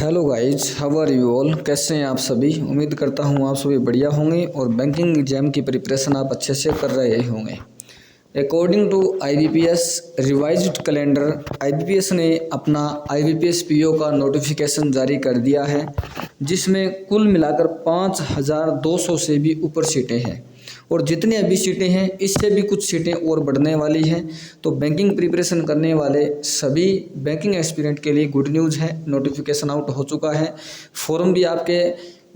Hello guys, how are you all. कैसे हैं आप सभी। उम्मीद करता हूं आप सभी बढ़िया होंगे और बैंकिंग एग्जाम की प्रिपरेशन आप अच्छे से कर रहे होंगे। According to IBPS revised calendar, IBPS ने अपना आईबीपीएस पीओ का नोटिफिकेशन जारी कर दिया है, जिसमें कुल मिलाकर 5200 से भी ऊपर सीटें हैं और जितनी अभी सीटें हैं इससे भी कुछ सीटें और बढ़ने वाली हैं। तो बैंकिंग प्रिपरेशन करने वाले सभी बैंकिंग एस्पिरेंट के लिए गुड न्यूज़ है। नोटिफिकेशन आउट हो चुका है। फॉर्म भी आपके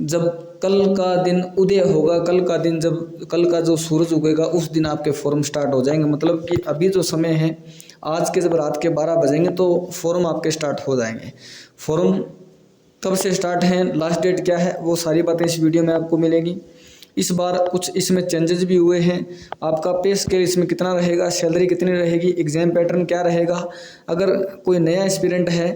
जब कल का दिन उदय होगा, कल का जो सूरज उगेगा उस दिन आपके फॉर्म स्टार्ट हो जाएंगे। मतलब कि अभी जो समय है, आज के जब रात के 12 बजेंगे तो फॉर्म आपके स्टार्ट हो जाएंगे। फॉर्म कब से स्टार्ट हैं, लास्ट डेट क्या है, वो सारी बातें इस वीडियो में आपको मिलेगी। इस बार कुछ इसमें चेंजेस भी हुए हैं। आपका पे स्केल इसमें कितना रहेगा, सैलरी कितनी रहेगी, एग्ज़ाम पैटर्न क्या रहेगा। अगर कोई नया एस्पिरेंट है,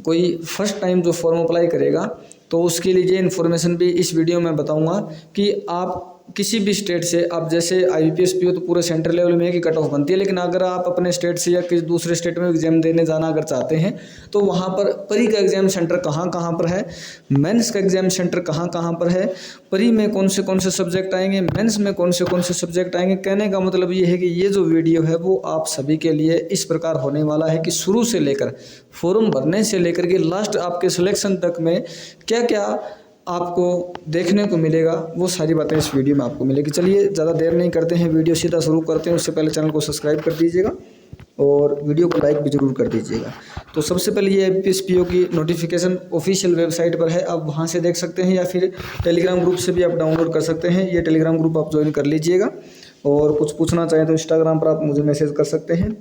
कोई फर्स्ट टाइम जो फॉर्म अप्लाई करेगा, तो उसके लिए ये इन्फॉर्मेशन भी इस वीडियो में बताऊंगा कि आप किसी भी स्टेट से, आप जैसे आईबीपीएस पीओ तो पूरे सेंट्रल लेवल में एक ही कट ऑफ बनती है, लेकिन अगर आप अपने स्टेट से या किसी दूसरे स्टेट में एग्जाम देने जाना अगर चाहते हैं तो वहाँ पर प्री का एग्जाम सेंटर कहाँ कहाँ पर है, मेंस का एग्जाम सेंटर कहाँ कहाँ पर है, प्री में कौन से सब्जेक्ट आएंगे, मेंस में कौन से सब्जेक्ट आएंगे। कहने का मतलब ये है कि ये जो वीडियो है वो आप सभी के लिए इस प्रकार होने वाला है कि शुरू से लेकर फॉर्म भरने से लेकर के लास्ट आपके सिलेक्शन तक में क्या क्या आपको देखने को मिलेगा, वो सारी बातें इस वीडियो में आपको मिलेगी। चलिए ज़्यादा देर नहीं करते हैं, वीडियो सीधा शुरू करते हैं। उससे पहले चैनल को सब्सक्राइब कर दीजिएगा और वीडियो को लाइक भी ज़रूर कर दीजिएगा। तो सबसे पहले ये आईबीपीएस पीओ की नोटिफिकेशन ऑफिशियल वेबसाइट पर है, आप वहाँ से देख सकते हैं या फिर टेलीग्राम ग्रुप से भी आप डाउनलोड कर सकते हैं। ये टेलीग्राम ग्रुप आप ज्वाइन कर लीजिएगा और कुछ पूछना चाहें तो इंस्टाग्राम पर आप मुझे मैसेज कर सकते हैं।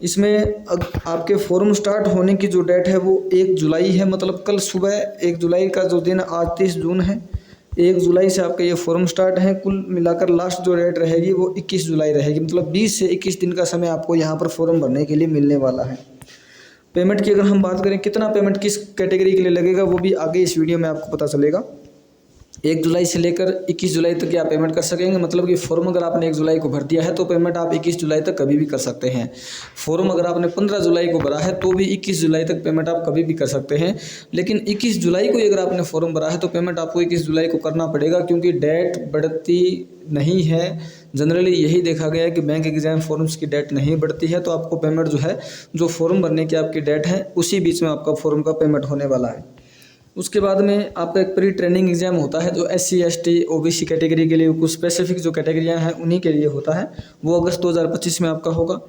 इसमें आपके फॉर्म स्टार्ट होने की जो डेट है वो 1 जुलाई है। मतलब कल सुबह 1 जुलाई का जो दिन, आज 30 जून है, 1 जुलाई से आपका ये फॉर्म स्टार्ट है। कुल मिलाकर लास्ट जो डेट रहेगी वो 21 जुलाई रहेगी। मतलब 20 से 21 दिन का समय आपको यहाँ पर फॉर्म भरने के लिए मिलने वाला है। पेमेंट की अगर हम बात करें, कितना पेमेंट किस कैटेगरी के लिए लगेगा, वो भी आगे इस वीडियो में आपको पता चलेगा। 1 जुलाई से लेकर 21 जुलाई तक आप पेमेंट कर सकेंगे। मतलब कि फॉर्म अगर आपने 1 जुलाई को भर दिया है तो पेमेंट आप 21 जुलाई तक कभी भी कर सकते हैं। फॉर्म अगर आपने 15 जुलाई को भरा है तो भी 21 जुलाई तक पेमेंट आप कभी भी कर सकते हैं। लेकिन 21 जुलाई को अगर आपने फॉर्म भरा है तो पेमेंट आपको 21 जुलाई को करना पड़ेगा, क्योंकि डेट बढ़ती नहीं है। जनरली यही देखा गया है कि बैंक एग्जाम फॉर्म्स की डेट नहीं बढ़ती है, तो आपको पेमेंट जो है, जो फॉर्म भरने की आपकी डेट है उसी बीच में आपका फॉर्म का पेमेंट होने वाला है। उसके बाद में आपका एक प्री ट्रेनिंग एग्जाम होता है जो SC ST OBC कैटेगरी के लिए, कुछ स्पेसिफिक जो कैटेगरियां हैं उन्हीं के लिए होता है, वो अगस्त 2025 में आपका होगा।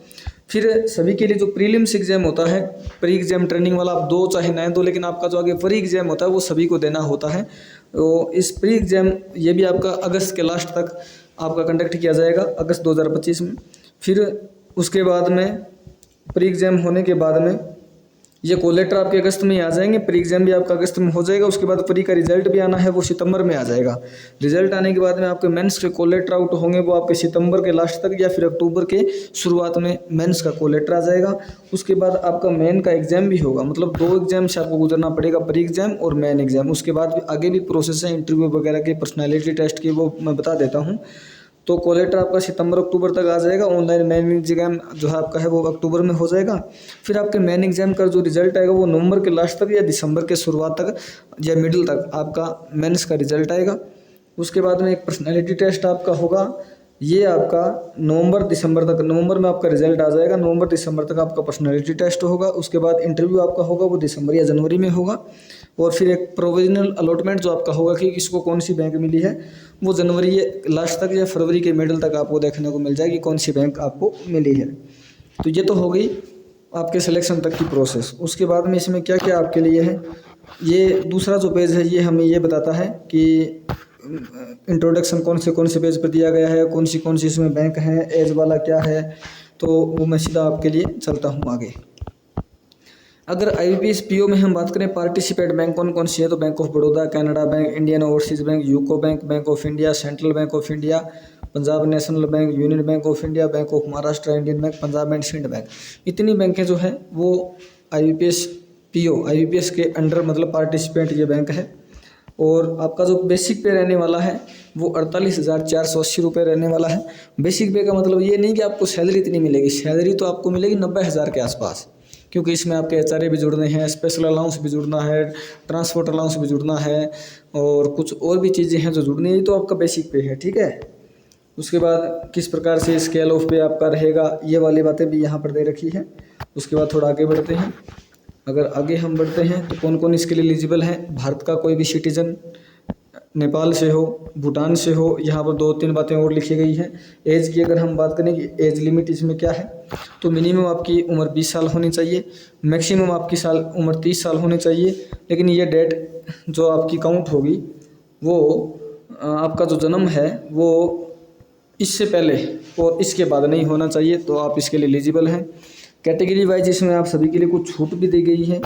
फिर सभी के लिए जो प्रीलिम्स एग्जाम होता है, प्री एग्जाम ट्रेनिंग वाला, आप दो चाहे ना दो, लेकिन आपका जो आगे प्री एग्जाम होता है वो सभी को देना होता है। तो इस प्री एग्जाम ये भी आपका अगस्त के लास्ट तक आपका कंडक्ट किया जाएगा, अगस्त 2025 में। फिर उसके बाद में प्री एग्जाम होने के बाद में ये कॉल लेटर आपके अगस्त में आ जाएंगे, प्री एग्जाम भी आपका अगस्त में हो जाएगा। उसके बाद प्री का रिजल्ट भी आना है, वो सितंबर में आ जाएगा। रिजल्ट आने के बाद में आपके मेंस के कॉल लेटर आउट होंगे, वो आपके सितंबर के लास्ट तक या फिर अक्टूबर के शुरुआत में मेंस का कॉल लेटर आ जाएगा। उसके बाद आपका मेन का एग्जाम भी होगा। मतलब 2 एग्जाम से आपको गुजरना पड़ेगा, प्री एग्जाम और मेन एग्जाम। उसके बाद आगे भी प्रोसेस है इंटरव्यू वगैरह के, पर्सनैलिटी टेस्ट की, वो मैं बता देता हूँ। तो कॉल लेटर आपका सितंबर अक्टूबर तक आ जाएगा। ऑनलाइन मेन एग्जाम जो है आपका है वो अक्टूबर में हो जाएगा। फिर आपके मेन एग्जाम का जो रिजल्ट आएगा वो नवंबर के लास्ट तक या दिसंबर के शुरुआत तक या मिडिल तक आपका मेंस का रिजल्ट आएगा। उसके बाद में एक पर्सनैलिटी टेस्ट आपका होगा, ये आपका नवंबर दिसंबर तक, नवंबर में आपका रिजल्ट आ जाएगा, नवंबर दिसंबर तक आपका पर्सनैलिटी टेस्ट होगा। उसके बाद इंटरव्यू आपका होगा, वो दिसंबर या जनवरी में होगा। और फिर एक प्रोविजनल अलॉटमेंट जो आपका होगा कि किसको कौन सी बैंक मिली है, वो जनवरी लास्ट तक या फरवरी के मिडिल तक आपको देखने को मिल जाएगी कौन सी बैंक आपको मिली है। तो ये तो हो गई आपके सिलेक्शन तक की प्रोसेस। उसके बाद में इसमें क्या क्या आपके लिए है, ये दूसरा जो पेज है ये हमें ये बताता है कि इंट्रोडक्शन कौन से पेज पर दिया गया है, कौन सी इसमें बैंक है, एज वाला क्या है। तो वो मैं सीधा आपके लिए चलता हूँ आगे। अगर आईबीपीएस पीओ में हम बात करें पार्टिसिपेट बैंक कौन सी है, तो Bank of Baroda, Canara Bank, Indian Overseas Bank, UCO Bank, Bank of India, Central Bank of India, Punjab National Bank, Union Bank of India, Bank of Maharashtra, Indian Bank, Punjab and Sindh Bank. इतनी बैंकें जो है वो आईबीपीएस पीओ, आईबीपीएस के अंडर मतलब participant ये bank है। और आपका जो बेसिक पे रहने वाला है वो 48,480 रुपये रहने वाला है। बेसिक पे का मतलब ये नहीं कि आपको सैलरी इतनी मिलेगी, सैलरी तो आपको मिलेगी 90,000 के आसपास, क्योंकि इसमें आपके HRA भी जुड़ने हैं, स्पेशल अलाउंस भी जुड़ना है, ट्रांसपोर्ट अलाउंस भी जुड़ना है और कुछ और भी चीज़ें हैं जो जुड़नी है। तो आपका बेसिक पे है, ठीक है। उसके बाद किस प्रकार से स्केल ऑफ पे आपका रहेगा, ये वाली बातें भी यहाँ पर दे रखी है। उसके बाद थोड़ा आगे बढ़ते हैं। अगर आगे हम बढ़ते हैं तो कौन कौन इसके लिए एलिजिबल है। भारत का कोई भी सिटीजन, नेपाल से हो, भूटान से हो। यहाँ पर 2-3 बातें और लिखी गई हैं। एज की अगर हम बात करें कि एज लिमिट इसमें क्या है, तो मिनिमम आपकी उम्र 20 साल होनी चाहिए, मैक्सिमम आपकी उम्र 30 साल होनी चाहिए। लेकिन ये डेट जो आपकी काउंट होगी वो आपका जो जन्म है वो इससे पहले और इसके बाद नहीं होना चाहिए, तो आप इसके लिए एलिजिबल हैं। कैटेगरी वाइज इसमें आप सभी के लिए कुछ छूट भी दी गई है।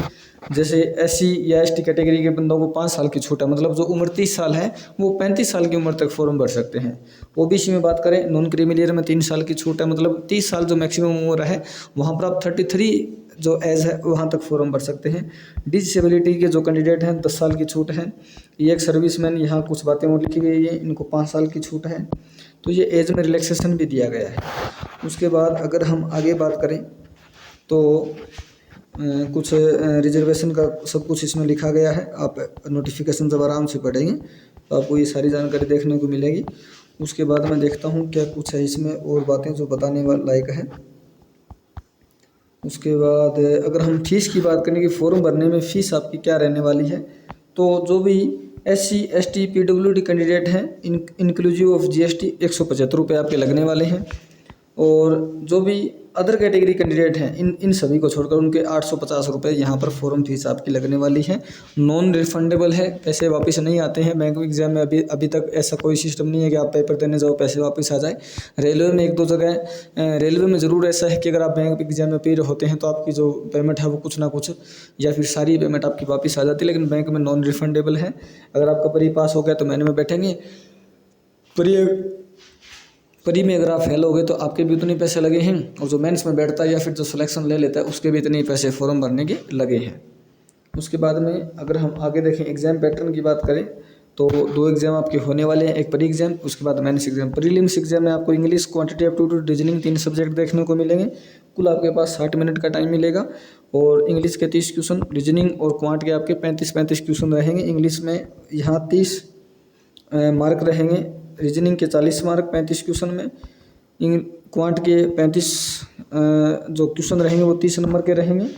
जैसे SC या ST कैटेगरी के बंदों को 5 साल की छूट है, मतलब जो उम्र 30 साल है वो 35 साल की उम्र तक फॉर्म भर सकते हैं। OBC में बात करें, नॉन क्रीमिलियर में 3 साल की छूट है, मतलब 30 साल जो मैक्सिमम उम्र है वहाँ पर आप 33 जो एज है वहाँ तक फॉर्म भर सकते हैं। डिसेबिलिटी के जो कैंडिडेट हैं 10 साल की छूट है। ये एक सर्विसमैन, यहाँ कुछ बातें और लिखी गई है, इनको 5 साल की छूट है। तो ये एज में रिलैक्सेशन भी दिया गया है। उसके बाद अगर हम आगे बात करें तो कुछ रिजर्वेशन का सब कुछ इसमें लिखा गया है। आप नोटिफिकेशन जब आराम से पढ़ेंगे तो आपको ये सारी जानकारी देखने को मिलेगी। उसके बाद मैं देखता हूँ क्या कुछ है इसमें और बातें जो बताने लायक है। उसके बाद अगर हम फीस की बात करें कि फॉर्म भरने में फ़ीस आपकी क्या रहने वाली है, तो जो भी SC ST PWD कैंडिडेट हैं इंक्लूसिव ऑफ GST 175 रुपये आपके लगने वाले हैं। और जो भी अदर कैटेगरी कैंडिडेट हैं इन सभी को छोड़कर उनके 850 रुपये यहाँ पर फॉर्म फीस आपकी लगने वाली है। नॉन रिफंडेबल है, पैसे वापस नहीं आते हैं। बैंक एग्जाम में अभी तक ऐसा कोई सिस्टम नहीं है कि आप पेपर देने जाओ पैसे वापस आ जाए। रेलवे में 1-2 जगह, रेलवे में ज़रूर ऐसा है कि अगर आप बैंक एग्जाम में अपीयर होते हैं तो आपकी जो पेमेंट है वो कुछ ना कुछ या फिर सारी पेमेंट आपकी वापस आ जाती है, लेकिन बैंक में नॉन रिफंडेबल है। अगर आपका प्री पास हो गया तो महीने में बैठेंगे, प्री में अगर आप फेल हो गए तो आपके भी उतने पैसे लगे हैं, और जो मेंस में बैठता है या फिर जो सिलेक्शन ले लेता है उसके भी इतने ही पैसे फॉर्म भरने के लगे हैं। उसके बाद में अगर हम आगे देखें एग्ज़ाम पैटर्न की बात करें तो 2 एग्ज़ाम आपके होने वाले हैं, एक प्री एग्ज़ाम, उसके बाद मेंस एग्ज़ाम। प्रीलिम्स एग्ज़ाम में आपको English, quantity aptitude, reasoning 3 subject देखने को मिलेंगे। कुल आपके पास 60 मिनट का टाइम मिलेगा और इंग्लिश के 30 क्वेश्चन, रीजनिंग और क्वांट के आपके 35-35 क्वेश्चन रहेंगे। इंग्लिश में यहाँ 30 मार्क रहेंगे, रीजनिंग के 40 मार्क 35 क्वेश्चन में, क्वांट के 35 जो क्वेश्चन रहेंगे वो 30 नंबर के रहेंगे,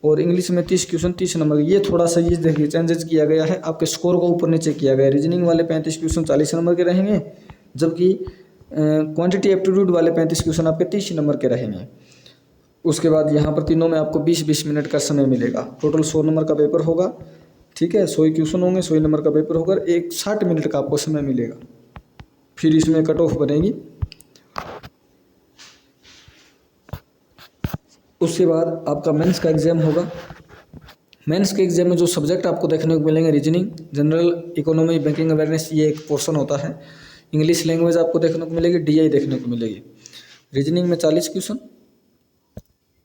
और इंग्लिश में 30 क्वेश्चन 30 नंबर के। ये थोड़ा सा ये देखिए चेंजेस किया गया है, आपके स्कोर को ऊपर नीचे किया गया है। रीजनिंग वाले 35 क्वेश्चन 40 नंबर के रहेंगे, जबकि क्वांटिटी एप्टीट्यूड वाले 35 क्वेश्चन आपके 30 नंबर के रहेंगे। उसके बाद यहाँ पर तीनों में आपको 20-20 मिनट का समय मिलेगा। टोटल 100 नंबर का पेपर होगा, ठीक है। 100 क्वेश्चन होंगे, 100 नंबर का पेपर होगा, 60 मिनट का आपको समय मिलेगा। फिर इसमें कट ऑफ बनेगी। उसके बाद आपका मेंस का एग्ज़ाम होगा। मेंस के एग्ज़ाम में जो सब्जेक्ट आपको देखने को मिलेंगे, reasoning, general economy, banking awareness, ये एक पोर्शन होता है। इंग्लिश लैंग्वेज आपको देखने को मिलेगी, DI देखने को मिलेगी। रीजनिंग में 40 क्वेश्चन,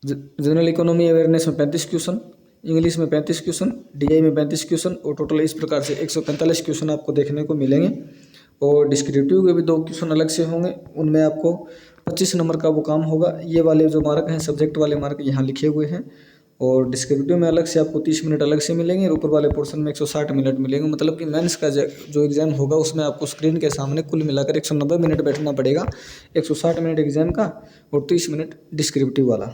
जनरल इकोनॉमी अवेयरनेस में 35 क्वेश्चन, इंग्लिश में 35 क्वेश्चन, DI में 35 क्वेश्चन, और टोटल इस प्रकार से 145 क्वेश्चन आपको देखने को मिलेंगे। और डिस्क्रिप्टिव के भी 2 क्वेश्चन अलग से होंगे, उनमें आपको 25 नंबर का वो काम होगा। ये वाले जो मार्क हैं, सब्जेक्ट वाले मार्क यहाँ लिखे हुए हैं। और डिस्क्रिप्टिव में अलग से आपको 30 मिनट अलग से मिलेंगे, और ऊपर वाले पोर्शन में 160 मिनट मिलेंगे। मतलब कि मेंस का जो एग्ज़ाम होगा उसमें आपको स्क्रीन के सामने कुल मिलाकर 190 मिनट बैठना पड़ेगा। 160 मिनट एग्ज़ाम का और 30 मिनट डिस्क्रिप्टिव वाला।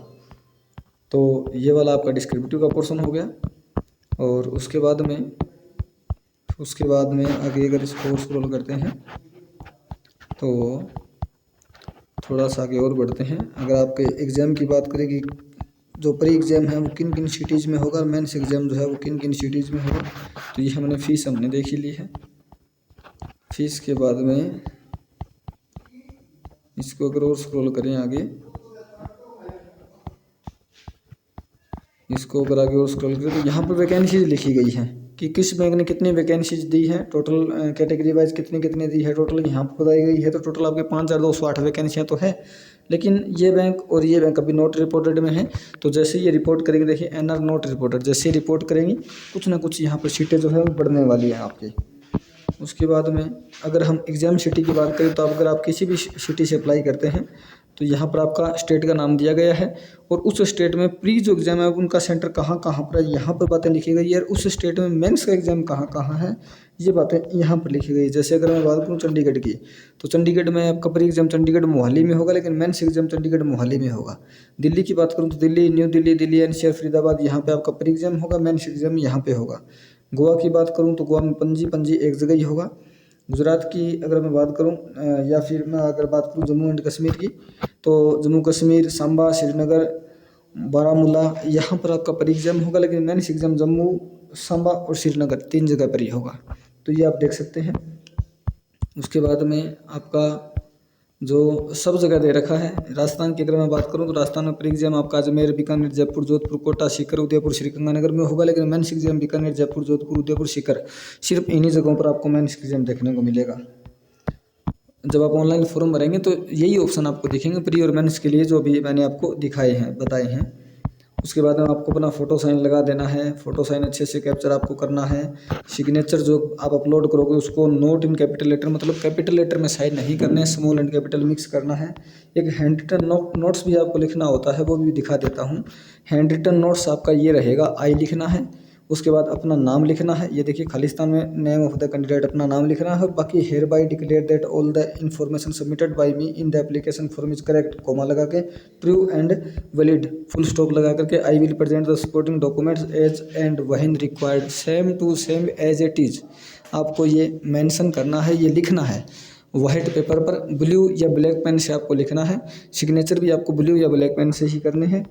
तो ये वाला आपका डिस्क्रिप्टिव का पोर्शन हो गया। और उसके बाद में आगे अगर इसको स्क्रॉल करते हैं तो थोड़ा सा आगे और बढ़ते हैं। अगर आपके एग्ज़ाम की बात करें कि जो प्री एग्ज़ाम है वो किन किन सिटीज़ में होगा, मेंस एग्ज़ाम जो है वो किन किन सिटीज़ में होगा, तो ये हमने फ़ीस देख ही ली है। फ़ीस के बाद में इसको अगर और स्क्रॉल करें आगे, इसको अगर आगे और स्क्रॉल करें तो यहाँ पर वैकेंसीज लिखी गई हैं कि किस बैंक ने कितनी वैकेंसीज दी है, टोटल कैटेगरी वाइज कितनी दी है, टोटल यहाँ पर बताई गई है। तो टोटल आपके 5208 वैकेंसियाँ तो है, लेकिन ये बैंक और ये बैंक अभी नोट रिपोर्टेड में है। तो जैसे ये रिपोर्ट करेंगे, देखिए NR नोट रिपोर्टेड, जैसे ही रिपोर्ट करेंगी कुछ ना कुछ यहाँ पर सीटें जो है वो बढ़ने वाली हैं आपकी। उसके बाद में अगर हम एग्ज़ाम सिटी की बात करें तो अगर आप किसी भी सिटी से अप्लाई करते हैं तो यहाँ पर आपका स्टेट का नाम दिया गया है और उस स्टेट में प्री जो एग्ज़ाम है उनका सेंटर कहाँ कहाँ पर है, यहाँ पर बातें लिखी गई है। और उस स्टेट में मेंस का एग्ज़ाम कहाँ कहाँ है, ये बातें यहाँ पर लिखी गई है। जैसे अगर मैं बात करूँ चंडीगढ़ की, तो चंडीगढ़ में आपका प्री एग्ज़ाम चंडीगढ़ मोहाली में होगा, लेकिन मेंस एग्ज़ाम चंडीगढ़ मोहाली में होगा। दिल्ली की बात करूँ तो दिल्ली, न्यू दिल्ली, दिल्ली एनसीआर, फरीदाबाद, यहाँ पे आपका प्री एग्ज़ाम होगा, मेंस एग्ज़ाम यहाँ पे होगा। गोवा की बात करूँ तो गोवा में पणजी एक जगह ही होगा। गुजरात की अगर मैं बात करूँ या फिर मैं अगर बात करूँ जम्मू एंड कश्मीर की, तो जम्मू कश्मीर, सांबा, श्रीनगर, बारामूला, यहाँ पर आपका प्री एग्ज़ाम होगा, लेकिन मेंस एग्ज़ाम जम्मू, सांबा और श्रीनगर 3 जगह पर ही होगा। तो ये आप देख सकते हैं। उसके बाद में आपका जो सब जगह दे रखा है, राजस्थान की अगर मैं बात करूं तो राजस्थान में प्री एग्ज़ाम आपका अजमेर, बीकानेर, जयपुर, जोधपुर, कोटा, सीकर, उदयपुर, श्रीगंगानगर में होगा, लेकिन मेंस एग्ज़ाम बीकानेर, जयपुर, जोधपुर, उदयपुर, सीकर, सिर्फ इन्हीं जगहों पर आपको मेंस एग्ज़ाम देखने को मिलेगा। जब आप ऑनलाइन फॉर्म भरेंगे तो यही ऑप्शन आपको दिखेंगे प्री और मेंस के लिए, जो भी मैंने आपको दिखाए हैं, बताए हैं। उसके बाद में आपको अपना फ़ोटो साइन लगा देना है। फ़ोटो साइन अच्छे से कैप्चर आपको करना है। सिग्नेचर जो आप अपलोड करोगे उसको नोट इन कैपिटल लेटर, मतलब कैपिटल लेटर में साइन नहीं करने, स्मॉल एंड कैपिटल मिक्स करना है। एक हैंड रिटन नोट्स भी आपको लिखना होता है, वो भी दिखा देता हूँ। हैंड रिटन नोट्स आपका ये रहेगा, आई लिखना है। उसके बाद अपना नाम लिखना है। ये देखिए खालिस्तान में नेम ऑफ द कैंडिडेट अपना नाम लिखना है। और बाकी hereby declare that all the information submitted by me in the application form is correct, comma लगा के, true and valid, full stop लगा करके, I will present the supporting documents as and when required same to same as it is. आपको ये mention करना है, ये लिखना है वाइट पेपर पर, ब्लू या ब्लैक पेन से आपको लिखना है। सिग्नेचर भी आपको ब्लू या ब्लैक पेन से ही करने हैं।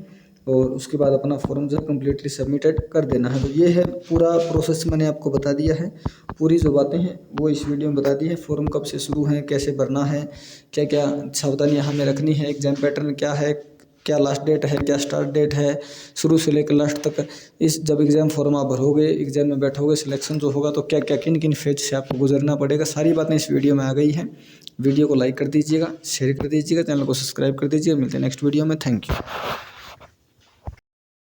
और उसके बाद अपना फॉर्म जो कम्प्लीटली सबमिटेड कर देना है। तो ये है पूरा प्रोसेस, मैंने आपको बता दिया है। पूरी जो बातें हैं वो इस वीडियो में बता दी है। फॉर्म कब से शुरू है, कैसे भरना है, क्या क्या सावधानियाँ हमें रखनी है, एग्जाम पैटर्न क्या है, क्या लास्ट डेट है, क्या स्टार्ट डेट है, शुरू से लेकर लास्ट तक। इस जब एग्ज़ाम फॉर्म आप भरोगे, एग्जाम में बैठोगे, सिलेक्शन जो होगा तो क्या क्या किन किन फेज से आपको गुजरना पड़ेगा, सारी बातें इस वीडियो में आ गई हैं। वीडियो को लाइक कर दीजिएगा, शेयर कर दीजिएगा, चैनल को सब्सक्राइब कर दीजिए। मिलते हैं नेक्स्ट वीडियो में। Thank you.